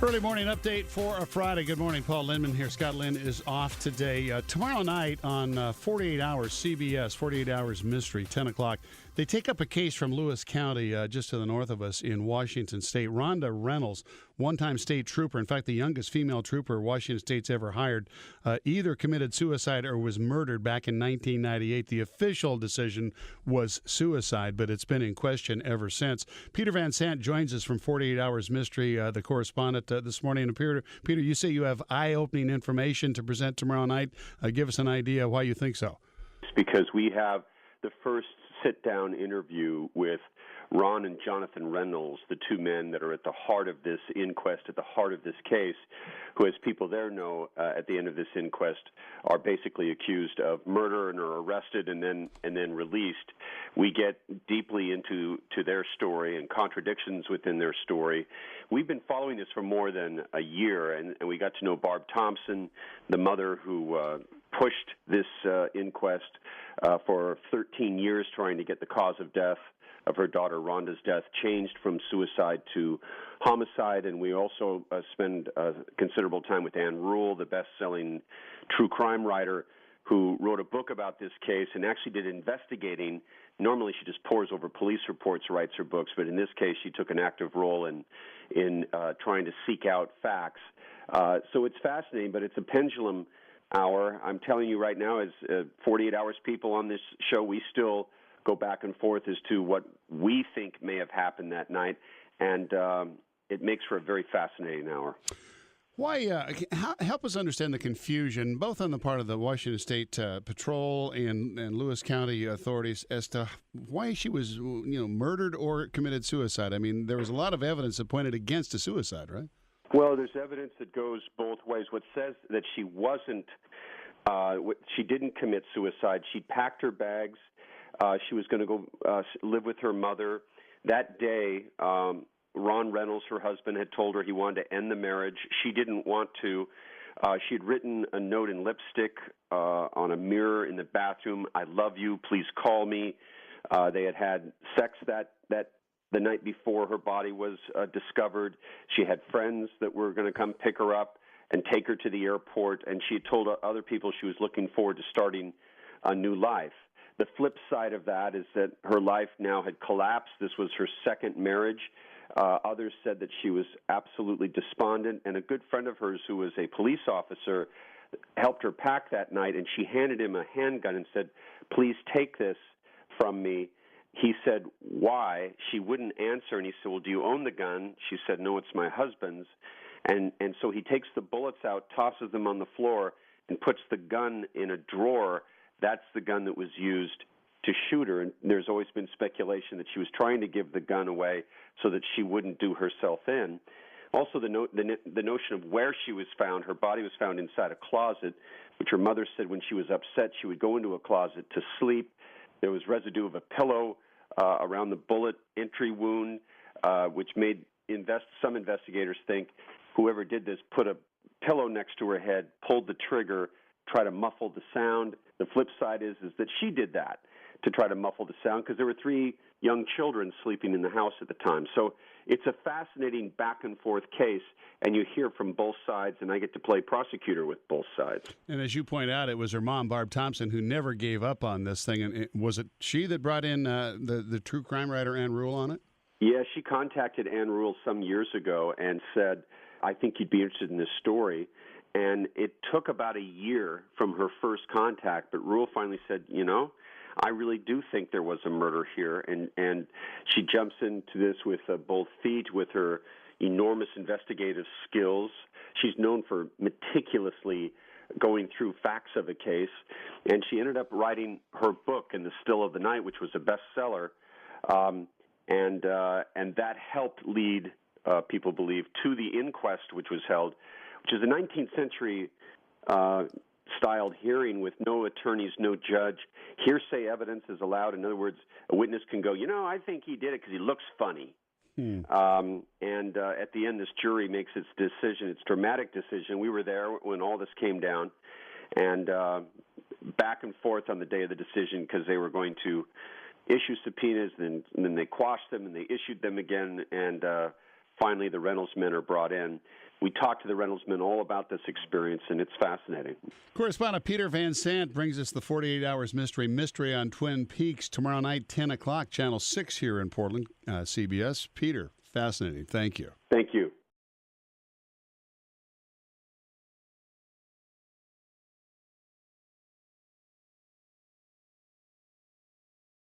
Early morning update for a Friday. Good morning, Paul Lindman here. Scott Lynn is off today. Tomorrow night on 48 Hours, CBS, 48 Hours Mystery, 10 o'clock, they take up a case from Lewis County, just to the north of us in Washington State. Rhonda Reynolds, one-time state trooper, in fact, the youngest female trooper Washington State's ever hired, either committed suicide or was murdered back in 1998. The official decision was suicide, but it's been in question ever since. Peter Van Sant joins us from 48 Hours Mystery, the correspondent this morning. And Peter, you say you have eye-opening information to present tomorrow night. Give us an idea why you think so. It's because we have the first sit-down interview with Ron and Jonathan Reynolds, the two men that are at the heart of this inquest, at the heart of this case, who, as people there know, at the end of this inquest, are basically accused of murder and are arrested and then released. We get deeply into their story and contradictions within their story. We've been following this for more than a year, and we got to know Barb Thompson, the mother who pushed this inquest for 13 years, trying to get the cause of death of her daughter Rhonda's death changed from suicide to homicide. And we also spend considerable time with Ann Rule, the best-selling true crime writer, who wrote a book about this case and actually did investigating. Normally she just pores over police reports, writes her books, but in this case she took an active role in trying to seek out facts. So it's fascinating, but it's a pendulum hour. I'm telling you right now, as 48 Hours people on this show, we still go back and forth as to what we think may have happened that night, and it makes for a very fascinating hour. Why? Help us understand the confusion, both on the part of the Washington State Patrol and Lewis County authorities, as to why she was, murdered or committed suicide. I mean, there was a lot of evidence that pointed against a suicide, right? Well, there's evidence that goes both ways. What says that she didn't commit suicide. She packed her bags. She was going to go live with her mother. That day, Ron Reynolds, her husband, had told her he wanted to end the marriage. She didn't want to. She had written a note in lipstick on a mirror in the bathroom, "I love you, please call me." They had sex the night before her body was discovered. She had friends that were going to come pick her up and take her to the airport, and she had told other people she was looking forward to starting a new life. The flip side of that is that her life now had collapsed. This was her second marriage. Others said that she was absolutely despondent, and a good friend of hers who was a police officer helped her pack that night, and she handed him a handgun and said, "Please take this from me." He said, "Why?" She wouldn't answer, and he said, "Well, do you own the gun?" She said, "No, it's my husband's." And so he takes the bullets out, tosses them on the floor, and puts the gun in a drawer. That's the gun that was used to shoot her. And there's always been speculation that she was trying to give the gun away so that she wouldn't do herself in. Also, the notion of where she was found, her body was found inside a closet, which her mother said when she was upset, she would go into a closet to sleep. There was residue of a pillow around the bullet entry wound, which made some investigators think whoever did this put a pillow next to her head, pulled the trigger, try to muffle the sound. The flip side is that she did that to try to muffle the sound because there were 3 young children sleeping in the house at the time. So it's a fascinating back-and-forth case, and you hear from both sides, and I get to play prosecutor with both sides. And as you point out, it was her mom, Barb Thompson, who never gave up on this thing. And was it she that brought in the true crime writer Ann Rule on it? Yeah, she contacted Ann Rule some years ago and said, "I think you'd be interested in this story." And it took about a year from her first contact, but Rule finally said, I really do think there was a murder here. And she jumps into this with both feet, with her enormous investigative skills. She's known for meticulously going through facts of a case. And she ended up writing her book, In the Still of the Night, which was a bestseller. And that helped lead, people believe, to the inquest, which was held, which is a 19th century styled hearing with no attorneys, no judge. Hearsay evidence is allowed. In other words, a witness can go, I think he did it because he looks funny. And at the end, this jury makes its decision, its dramatic decision. We were there when all this came down, and back and forth on the day of the decision because they were going to issue subpoenas, and then they quashed them, and they issued them again, and finally the Reynolds men are brought in. we talked to the Reynolds men all about this experience, and it's fascinating. Correspondent Peter Van Sant brings us the 48 Hours Mystery on Twin Peaks tomorrow night, 10 o'clock, Channel 6 here in Portland, CBS. Peter, fascinating. Thank you. Thank you.